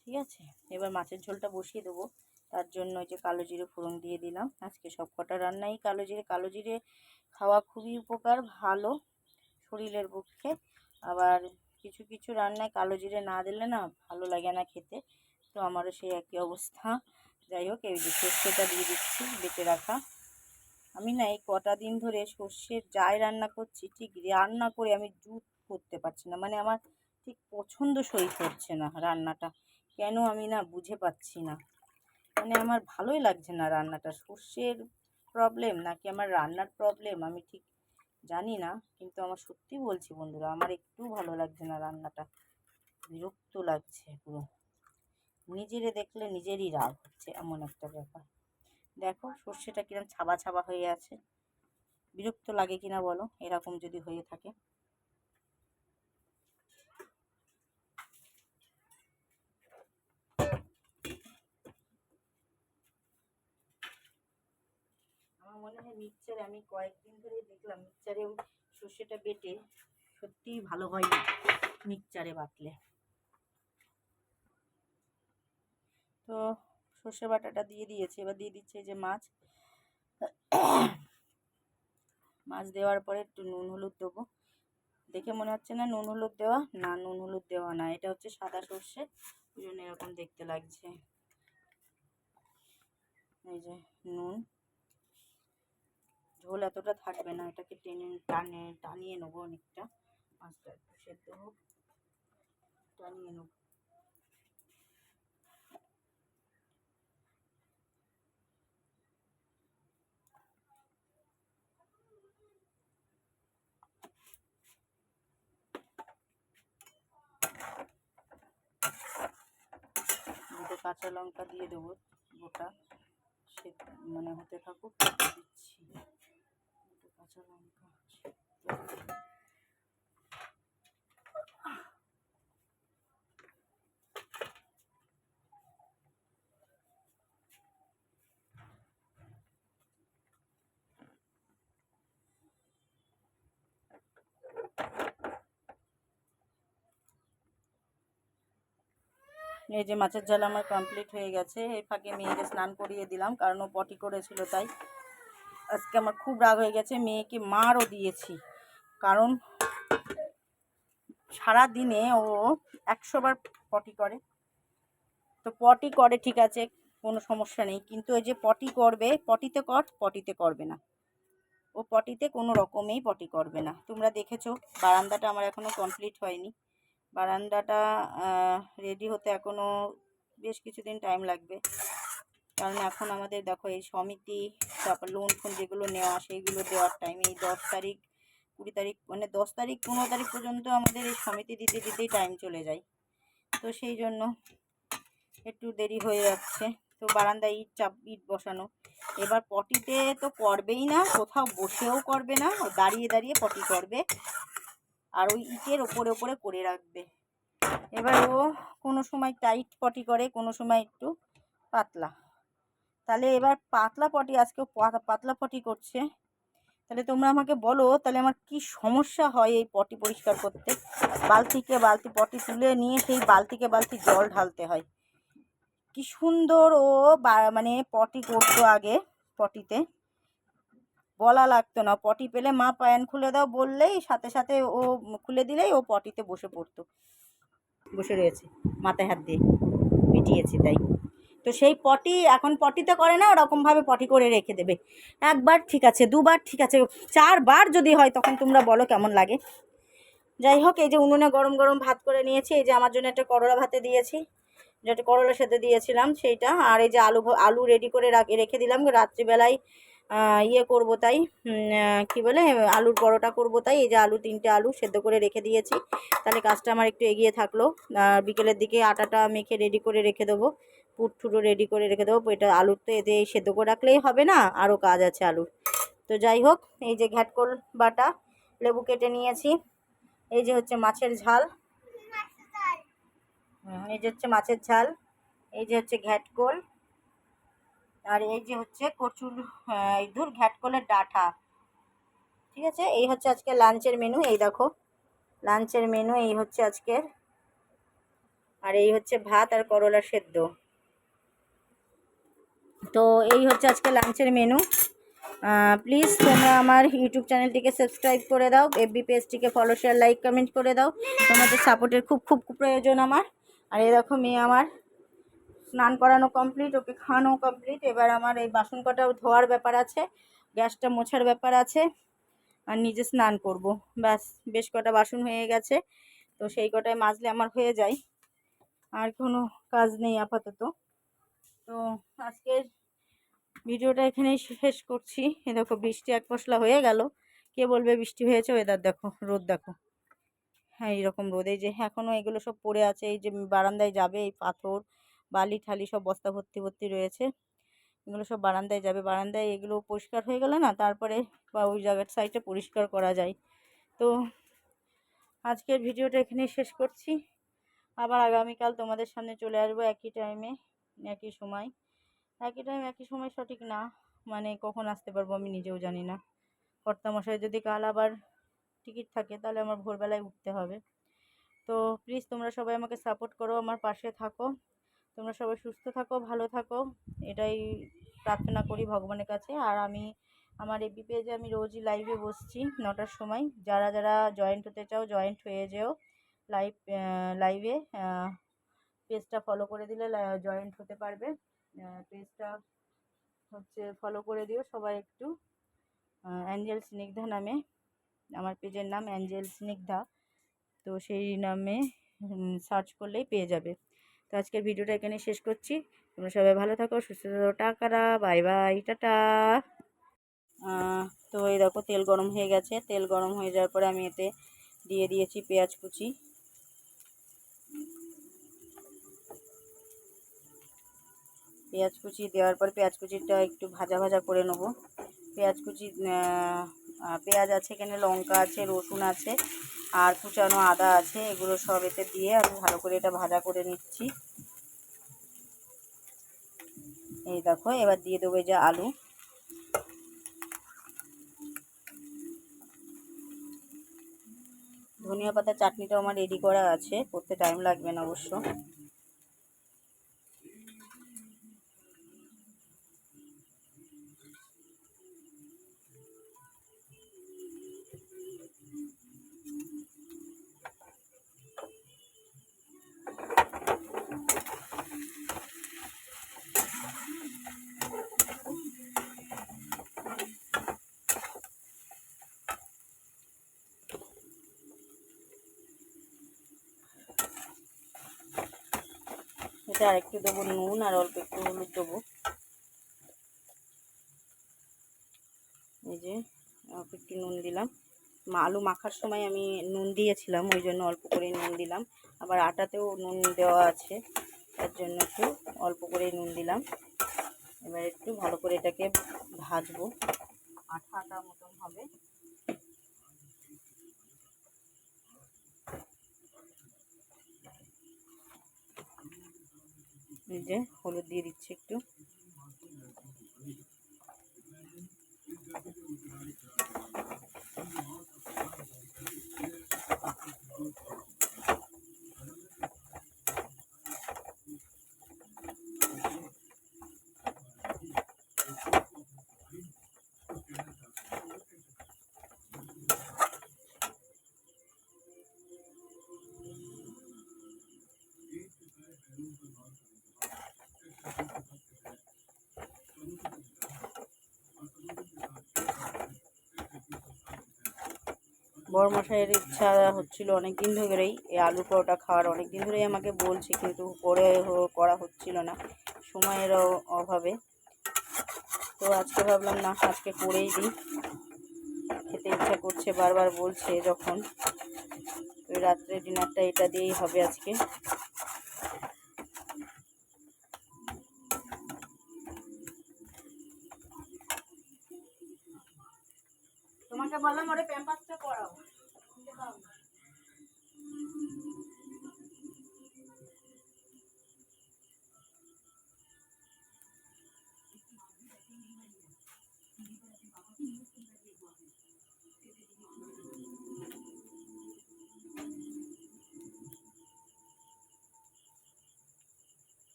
ঠিক আছে। এবার মাছের ঝোলটা বসিয়ে দেবো। তার জন্য ওই যে কালো জিরে ফোড়ন দিয়ে দিলাম। আজকে সব কটা রান্নাই কালো জিরে খাওয়া খুবই উপকার, ভালো শরীরের পক্ষে। আবার কিছু কিছু রান্নায় কালো জিরে না দিলে না ভালো লাগে না খেতে, তো আমারও সেই একই অবস্থা। যাই হোক, এই যে সর্ষেটা দিয়ে দিচ্ছি বেটে রাখা। আমি না এই কটা দিন ধরে সর্ষের যাই রান্না করছি, ঠিক রান্না করে আমি জুত করতে পারছি না, মানে আমার ঠিক পছন্দসই হচ্ছে না রান্নাটা। কেন আমি না বুঝে পাচ্ছি না, মানে আমার ভালোই লাগছে না রান্নাটা। সর্ষের প্রবলেম নাকি আমার রান্নার প্রবলেম আমি ঠিক জানি না, কিন্তু আমার সত্যি বলছি বন্ধুরা, আমার একটু ভালো লাগছে না রান্নাটা, বিরক্ত লাগছে পুরো। নিজেরে দেখলে নিজেরই রাগ হচ্ছে, এমন একটা ব্যাপার। দেখো সর্ষেটা কিরম ছাবা ছাবা হয়ে আছে, বিরক্ত লাগে কিনা বলো এরকম যদি হয়ে থাকে। আমার মনে হয় মিক্সচারে, আমি কয়েকদিন ধরে দেখলাম মিক্সচারেও সর্ষেটা বেটে সত্যিই ভালো হয় না মিক্সচারে বাটলে। তো সর্ষে বাটাটা দিয়ে দিয়েছি, এবার দিয়ে দিচ্ছে যে মাছ দেওয়ার পরে একটু নুন হলুদ দেবো। দেখে মনে হচ্ছে না নুন হলুদ দেওয়া, না নুন হলুদ দেওয়া না, এটা হচ্ছে সাদা সর্ষে, ওই জন্য এরকম দেখতে লাগছে। এই যে নুন, ঝোল এতটা থাকবে না, এটাকে টানিয়ে নেবো অনেকটা, মাছটা একটু সেদ্ধ হোক, টানিয়ে নেবো। দুটো কাঁচা লঙ্কা দিয়ে দেবো গোটা, সে মানে হতে থাকুক, দিচ্ছি দুটো কাঁচা লঙ্কা। এই যে মাছের ঝাল আমার কমপ্লিট হয়ে গেছে। এই ফাঁকে মেয়েকে স্নান করিয়ে দিলাম, কারণ ও পটি করেছিল তাই। আজকে আমার খুব রাগ হয়ে গেছে, মেয়েকে মারও দিয়েছি, কারণ সারা দিনে ও 100 বার পটি করে। তো পটি করে ঠিক আছে, কোনো সমস্যা নেই, কিন্তু ওই যে পটি করবে, পটিতে করবে না, ও পটিতে কোনো রকমেই পটি করবে না। তোমরা দেখেছো বারান্দাটা আমার এখনও কমপ্লিট হয়নি, বারান্দাটা রেডি হতে এখনও বেশ কিছুদিন টাইম লাগবে, কারণ এখন আমাদের দেখো এই সমিতি, তারপর লোন ফোন যেগুলো নেওয়া সেইগুলো দেওয়ার টাইম, এই 10 তারিখ 20 তারিখ, মানে 10 তারিখ 15 তারিখ পর্যন্ত আমাদের এই সমিতি দিতে দিতেই টাইম চলে যায়। তো সেই জন্য একটু দেরি হয়ে যাচ্ছে। তো বারান্দায় ইট বসানো, এবার পটিতে তো করবেই না, কোথাও বসেও করবে না, দাঁড়িয়ে দাঁড়িয়ে পটি করবে, আর ওই ইটের ওপরে ওপরে করে রাখবে। এবার ও কোনো সময় টাইট পটি করে, কোনো সময় একটু পাতলা। তাহলে এবার পাতলা পটি, আজকেও পাতলা পটি করছে। তাহলে তোমরা আমাকে বলো, তাহলে আমার কি সমস্যা হয় এই পটি পরিষ্কার করতে? বালতি পটি তুলে নিয়ে সেই বালতিকে বালতি জল ঢালতে হয়। কি সুন্দর ও মানে পটি করতো আগে, পটিতে, বলা লাগতো না। পটি পেলে মা প্যান্ট খুলে দাও বললেই সাথে সাথে ও খুলে দিলেই ও পটিতে বসে পড়তো, বসে রয়েছে মাথায় হাত দিয়ে পিটিয়েছি তাই। তো সেই পটি এখন পটিতে করে না, ওরকমভাবে পটি করে রেখে দেবে। একবার ঠিক আছে, দুবার ঠিক আছে, 4 বার যদি হয় তখন তোমরা বলো কেমন লাগে। যাই হোক, এই যে উনুনে গরম গরম ভাত করে নিয়েছি। এই যে আমার জন্য একটা করলা ভাতে দিয়েছি, যেটা করলা সেদ্ধ দিয়েছিলাম সেইটা। আর এই যে আলু রেডি করে রেখে দিলাম রাত্রিবেলায় ইয়ে করবো তাই, কি বলে, আলুর পরোটা করবো তাই। এই যে আলু 3টে আলু সেদ্ধ করে রেখে দিয়েছি, তাহলে কাজটা আমার একটু এগিয়ে থাকলো। বিকেলের দিকে আটাটা মেখে রেডি করে রেখে দেবো, পুরো রেডি করে রেখে দেবো। এটা আলুর তো এতে সেদ্ধ করে রাখলেই হবে না, আরও কাজ আছে আলুর। তো যাই হোক, এই যে ঘ্যাটকোল বাটা, লেবু কেটে নিয়েছি। এই যে হচ্ছে মাছের ঝাল, এই যে হচ্ছে মাছের ঝাল, এই যে হচ্ছে ঘ্যাটকোল, আর এই যে হচ্ছে কচুর ইঁদুর ঘ্যাটকোলের ডাঁটা। ঠিক আছে, এই হচ্ছে আজকে লাঞ্চের মেনু। এই দেখো লাঞ্চের মেনু এই হচ্ছে আজকের। আর এই হচ্ছে ভাত আর করলা সেদ্ধ। তো এই হচ্ছে আজকে লাঞ্চের মেনু। প্লিজ তোমরা আমার ইউটিউব চ্যানেলটিকে সাবস্ক্রাইব করে দাও, এফবি পেজটিকে ফলো, শেয়ার, লাইক, কমেন্ট করে দাও। তোমাদের সাপোর্টের খুব খুব খুব প্রয়োজন আমার। আর এই দেখো মেয়ে আমার স্নান করানো কমপ্লিট, ওকে খাওয়ানো কমপ্লিট। এবার আমার এই বাসন কটা ধোয়ার ব্যাপার আছে, গ্যাসটা মোছার ব্যাপার আছে, আর নিজে স্নান করব। ব্যাস, বেশ কটা বাসন হয়ে গেছে, তো সেই কটায় মাজলে আমার হয়ে যায়, আর কোনো কাজ নেই আপাতত। তো আজকের ভিডিওটা এখানেই শেষ করছি। এ দেখো বৃষ্টি এক পশলা হয়ে গেল, কে বলবে বৃষ্টি হয়েছে? ওয়েদার দেখো, রোদ দেখো, হ্যাঁ এইরকম রোদ। এই যে এখনও এগুলো সব পড়ে আছে, এই যে বারান্দায় যাবে, এই পাথর বালি ঠালি সব বস্তা ভর্তি ভর্তি রয়েছে, এগুলো সব বারান্দায় যাবে। বারান্দায় এগুলো পরিষ্কার হয়ে গেলে না, তারপরে বা ওই জায়গার সাইডে পরিষ্কার করা যায়। তো আজকের ভিডিওটা এখানেই শেষ করছি। আবার আগামীকাল তোমাদের সামনে চলে আসবো একই টাইমে, একই সময়। একই টাইম একই সময় সঠিক না, মানে কখন আসতে পারবো আমি নিজেও জানি না। কর্তামশাই যদি কাল আবার টিকিট থাকে তাহলে আমার ভোরবেলায় উঠতে হবে। তো প্লিজ তোমরা সবাই আমাকে সাপোর্ট করো, আমার পাশে থাকো। তোমরা সবাই সুস্থ থাকো, ভালো থাকো, এটাই প্রার্থনা করি ভগবানের কাছে। আর আমি আমার এফবি পেজে আমি রোজই লাইভে বসছি 9টার সময়। যারা যারা জয়েন্ট হতে চাও জয়েন্ট হয়ে যেও লাইভে। পেজটা ফলো করে দিলে জয়েন্ট হতে পারবে। পেজটা হচ্ছে ফলো করে দিও সবাই একটু। অ্যাঞ্জেল স্নিগ্ধা নামে আমার পেজের নাম, অ্যাঞ্জেল স্নিগ্ধা। তো সেই নামে সার্চ করলেই পেয়ে যাবে। তো আজকের ভিডিওটা এখানে শেষ করছি। তোমরা সবাই ভালো থাকো, সুস্থ থাকো, টাকারা, বাই বাই, টাটা। তো এই দেখো তেল গরম হয়ে গেছে, তেল গরম হয়ে যাওয়ার পরে আমি এতে দিয়ে দিয়েছি পেঁয়াজ কুচি। পেঁয়াজ কুচি দেওয়ার পর পেঁয়াজ কুচিটা একটু ভাজা ভাজা করে নেব। পেঁয়াজ কুচি, পেঁয়াজ আছে এখানে, লঙ্কা আছে, রসুন আছে, আর কুচানো আদা আছে, এগুলো সব এতে দিয়ে আমি ভালো করে এটা ভাজা করে নিচ্ছি। এই দেখো এবার দিয়ে দেবো এই যে আলু। ধনিয়া পাতা চাটনিটাও আমার রেডি করা আছে, করতে টাইম লাগবে না অবশ্য। এটা আরেকটু দেবো নুন, আর অল্প একটু হলুদ দেবো। এই যে অল্প একটু নুন দিলাম, আলু মাখার সময় আমি নুন দিয়েছিলাম, ওই জন্য অল্প করে নুন দিলাম। আবার আটাতেও নুন দেওয়া আছে, তার জন্য একটু অল্প করে নুন দিলাম। এবার একটু ভালো করে এটাকে ভাজবো, আঠা আঠা মতন হবে। এই যে হলুদ দিয়ে দিচ্ছি একটু। বড়মশাইয়ের ইচ্ছা হচ্ছিল অনেক দিন ধরেই এই আলু পরোটা খাওয়ার, অনেক দিন ধরেই আমাকে বলছে, কিন্তু করা হচ্ছিল না সময়ের অভাবে। তো আজকে ভাবলাম না, আজকে করেই দিই, খেতে ইচ্ছা করছে বারবার বলছে যখন। তো রাত্রে ডিনারটা এটা দিয়েই হবে আজকে। তোমাকে বললাম ওরে প্যাম্পাসটা পরাও।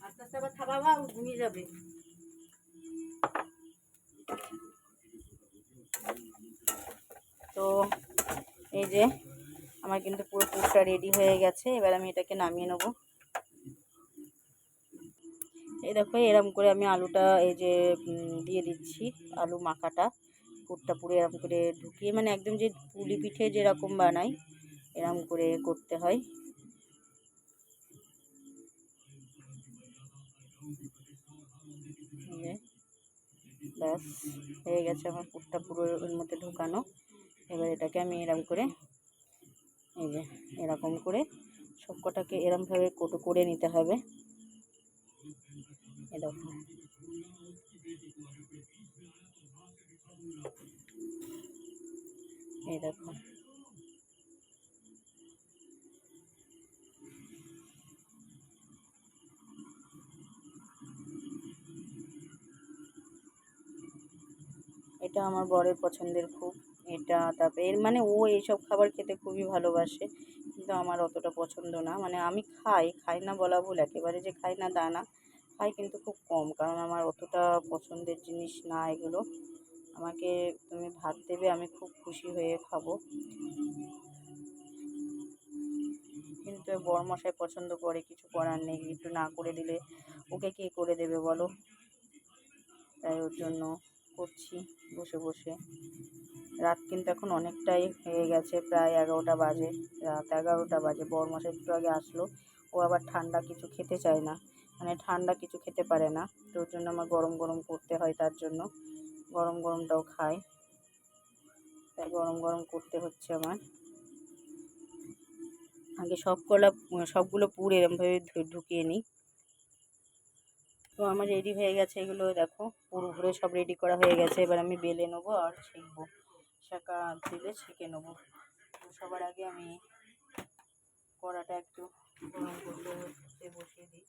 আস্তে আস্তে আবার থামাবা, ঘুমিয়ে যাবে। তো এই যে আমার কিন্তু পুরো পুরটা রেডি হয়ে গেছে, এবার আমি এটাকে নামিয়ে নেব। এই দেখো এরম করে আমি আলুটা এই যে দিয়ে দিচ্ছি, আলু মাখাটা পুরটা পুরো এরম করে ঢুকিয়ে, মানে একদম যে পুলি পিঠে যেরকম বানাই এরম করে করতে হয়। ব্যাস হয়ে গেছে আমার পুরটা পুরো এর মধ্যে ঢোকানো। এবার এটাকে আমি এরম করে এই যে এরকম করে সবকটাকে এরমভাবে কোটো করে নিতে হবে। এ দেখো এই দেখো এটা আমার বরের পছন্দের খুব, এটা তারপরে এর মানে ও এইসব খাবার খেতে খুবই ভালোবাসে, কিন্তু আমার অতটা পছন্দ না। মানে আমি খাই না বলা ভুল, একেবারে যে খাই না তা না, খাই কিন্তু খুব কম, কারণ আমার অতটা পছন্দের জিনিস না এগুলো। আমাকে তুমি ভাত দেবে, আমি খুব খুশি হয়ে খাবো, কিন্তু বরমশাই পছন্দ করে, কিছু করার নেই, একটু না করে দিলে ওকে কে করে দেবে বলো। তাই ওর জন্য করছি বসে বসে। রাত কিন্তু এখন অনেকটাই হয়ে গেছে, প্রায় 11টা বাজে, রাত 11টা বাজে। বরমশাই একটু আগে আসলো, ও আবার ঠান্ডা কিছু খেতে চায় না, মানে ঠান্ডা কিছু খেতে পারে না, তো ওর জন্য আমার গরম গরম করতে হয়, তার জন্য গরম গরমটাও খায়, তাই গরম গরম করতে হচ্ছে আমার। আগে সবগুলো পুর এরমভাবে ঢুকিয়ে নিই। তো আমার রেডি হয়ে গেছে এগুলো, দেখো পুরো ঘুরে সব রেডি করা হয়ে গেছে। এবার আমি বেলে নেবো আর ছেঁকবো, শাঁকা দিলে ছেঁকে নেবো। তো সবার আগে আমি কড়াটা একটু গরম করতে বসিয়ে দিই।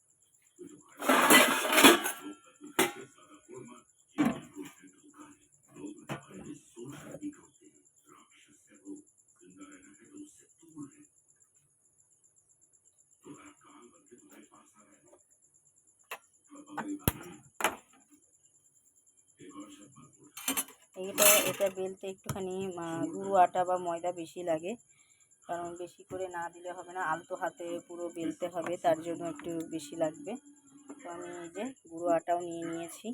এটা বেলতে একটুখানি গুঁড়ো আটা বা ময়দা বেশি লাগে, কারণ বেশি করে না দিলে হবে না, আলতো হাতে পুরো বেলতে হবে, তার জন্য একটু বেশি লাগবে। তো আমি এই যে গুঁড়ো আটাও নিয়ে নিয়েছি।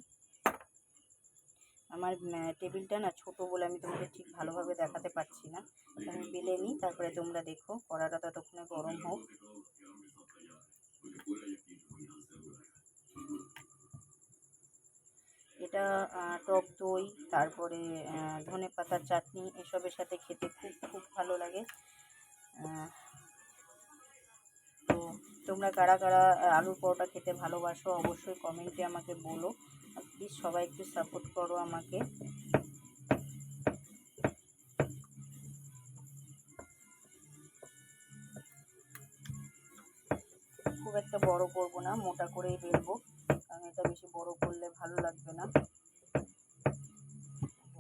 আমার টেবিলটা না ছোটো বলে আমি তোমাদের ঠিক ভালোভাবে দেখাতে পারছি না, আমি বেলে নিই, তারপরে তোমরা দেখো। কড়াটা ততক্ষণে গরম হোক। এটা টক দই, তারপরে ধনে পাতার চাটনি, এসবের সাথে খেতে খুব খুব ভালো লাগে। তো তোমরা কারা কারা আলুর পরোটা খেতে ভালোবাসো অবশ্যই কমেন্টে আমাকে বলো, প্লিজ সবাই একটু সাপোর্ট করো আমাকে। খুব একটা বড় করবো না, মোটা করেই বেলবো, কারণ এটা বেশি বড় করলে ভালো লাগবে না।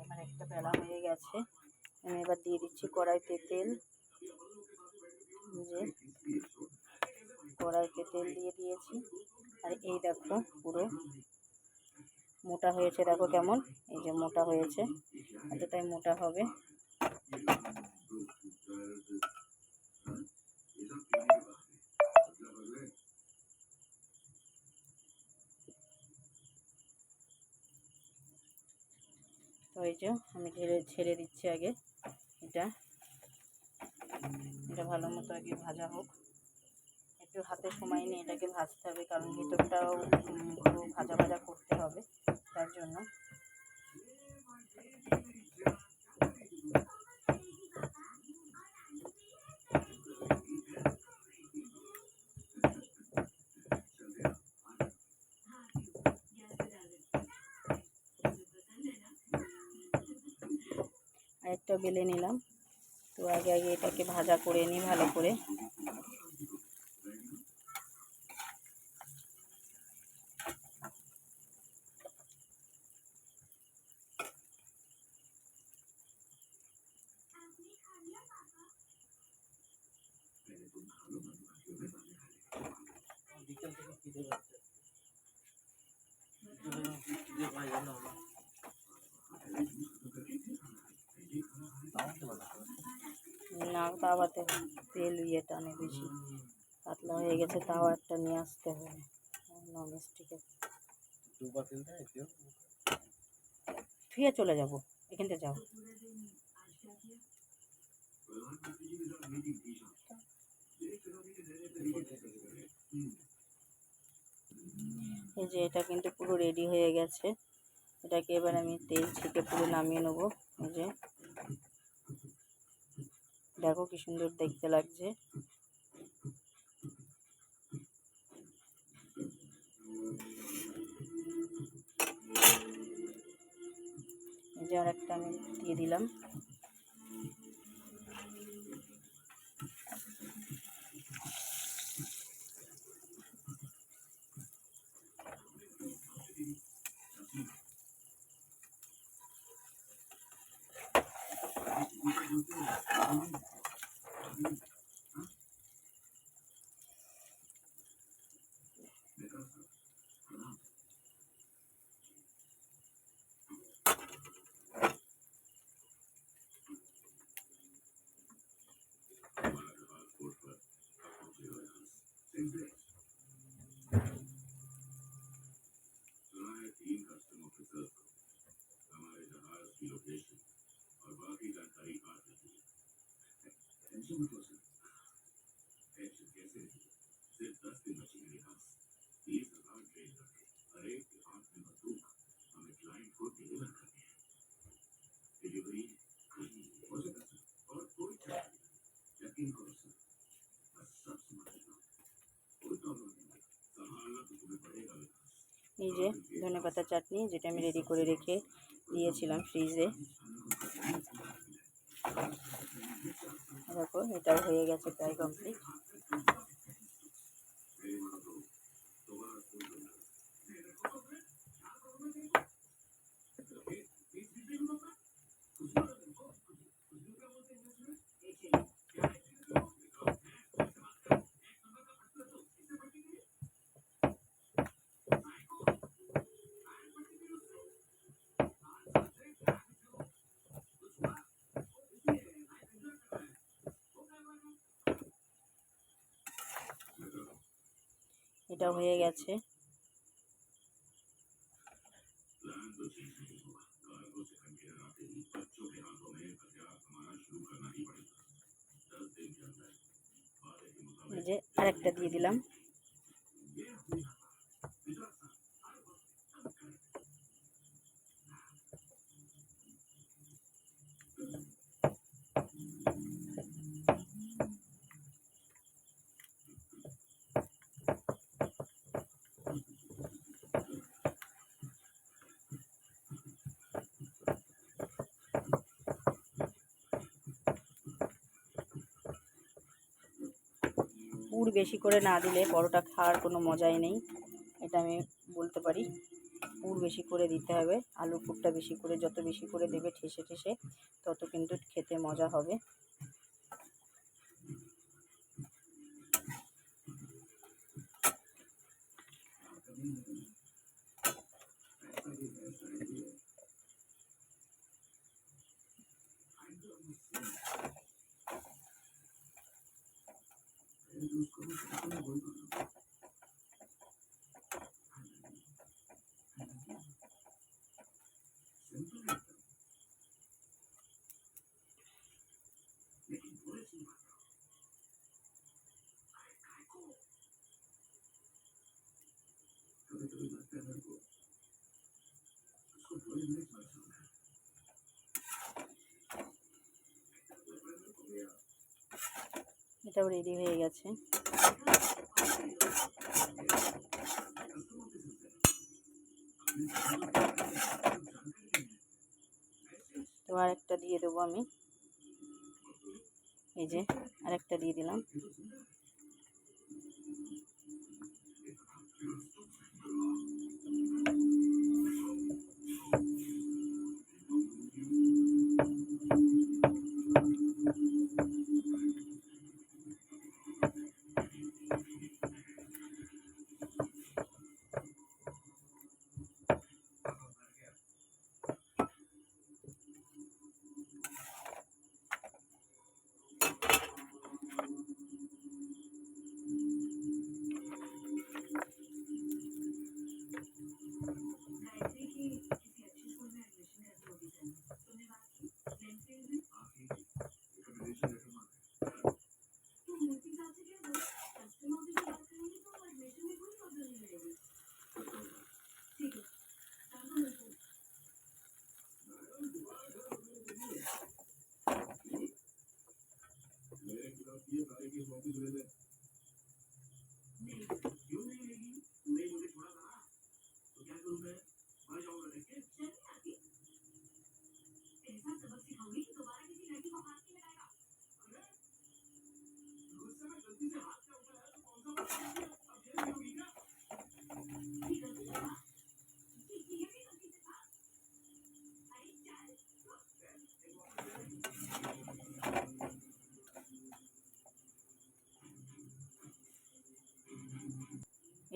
আমার একটা বেলা হয়ে গেছে, আমি এবার দিয়ে দিচ্ছি কড়াইতে তেল। যে কড়াইতে তেল দিয়ে দিয়েছি, আর এই দেখো পুরো মোটা হয়েছে, দেখো কেমন, এই যে মোটা হয়েছে, এতটাই মোটা হবে। যে আমি ছেড়ে দিচ্ছি আগে। এটা ভালো মতো আগে ভাজা হোক। একটু হাতে সময় নিয়ে এটাকে ভাজতে হবে, কারণ ভিতরটাও পুরো ভাজা ভাজা করতে হবে, তার জন্য। আরেকটা বেলে নিলাম। তো আগে এটাকে ভাজা করে নিই ভালো করে। না, তাওয়াতে তেল টানে বেশি, পাতলা হয়ে গেছে। তাওয়া একটা নিয়ে আসতে হবে ননস্টিকের। ধুয়ে চলে যাব, এখান থেকে যাও। এই যে এটা কিন্তু পুরো রেডি হয়ে গেছে। এটাকে এবার আমি তেল ছেঁকে পুরো নামিয়ে নেবো। এই যে দেখো কি সুন্দর দেখতে লাগছে। এই যে আর একটা আমি দিয়ে দিলাম। এই যে ধনেপাতা চাটনি, যেটা আমি রেডি করে রেখে দিয়েছিলাম ফ্রিজে। দেখো এটাও হয়ে গেছে প্রায় কমপ্লিট। এটা হয়ে গেছে। এই যে আরেকটা দিয়ে দিলাম। পুর বেশি করে না দিলে পরোটা খাওয়ার কোনো মজাই নেই, এটা আমি বলতে পারি। পুর বেশি করে দিতে হবে। আলু পুরটা বেশি করে, যত বেশি করে দেবে ঠেসে ঠেসে, তত কিন্তু খেতে মজা হবে। এটাও রেডি হয়ে গেছে। তো আরেকটা দিয়ে দেবো আমি, এই যে আরেকটা দিয়ে দিলাম।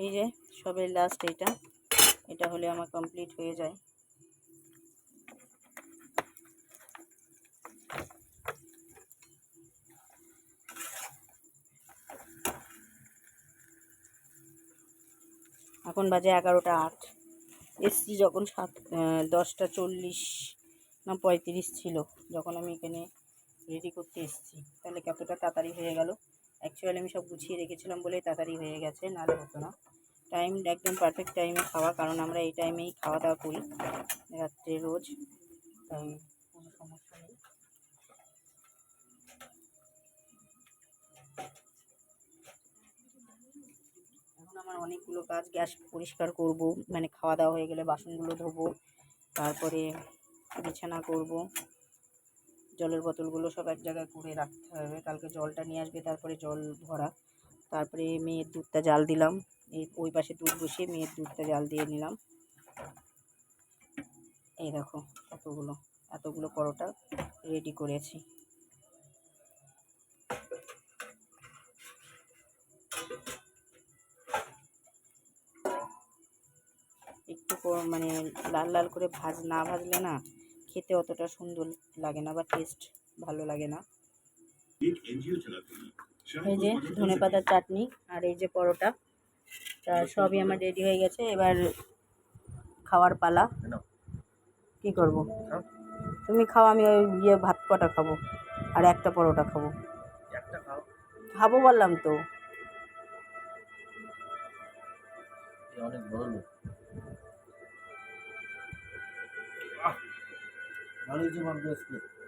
এই যে সবের লাস্ট এটা হলে আমার কমপ্লিট হয়ে যায়। এখন বাজে 11টা 8। এসছি যখন 10টা 40 না 35 ছিল, যখন আমি এখানে রেডি করতে এসেছি। তাহলে কতটা তাড়াতাড়ি হয়ে গেল। অ্যাকচুয়ালি আমি সব গুছিয়ে রেখেছিলাম বলে তাড়াতাড়ি হয়ে গেছে, নাহলে হতো না। টাইম একদম পারফেক্ট টাইমে খাওয়া, কারণ আমরা এই টাইমেই খাওয়া দাওয়া করি রাত্রে রোজ, তাই কোনো সমস্যা নেই। এখন আমার অনেকগুলো কাজ, গ্যাস পরিষ্কার করব, মানে খাওয়া দাওয়া হয়ে গেলে বাসনগুলো ধোবো, তারপরে বিছানা করব, জলের বোতলগুলো সব এক জায়গায় করে রাখতে হবে, কালকে জলটা নিয়ে আসবে, তারপরে জল ভরা, তারপরে মেয়ের দুধটা জাল দিলাম, ওই পাশে দুধ বসিয়ে মেয়ের দুধটা জাল দিয়ে নিলাম। এই দেখো এতগুলো পরোটা রেডি করেছি। একটু মানে লাল লাল করে না ভাজলে না খেতে অতটা সুন্দর লাগে না, বা টেস্ট ভালো লাগে না। এই যে ধনেপাতার চাটনি আর এই যে পরোটা, তা সবই আমার রেডি হয়ে গেছে। এবার খাওয়ার পালা। কি করব? তুমি খাও, আমি ওই ভাত কটা খাবো আর একটা পরোটা খাবো। খাবো বললাম তো। অনেক বড় লোক। ভালো হয়েছে।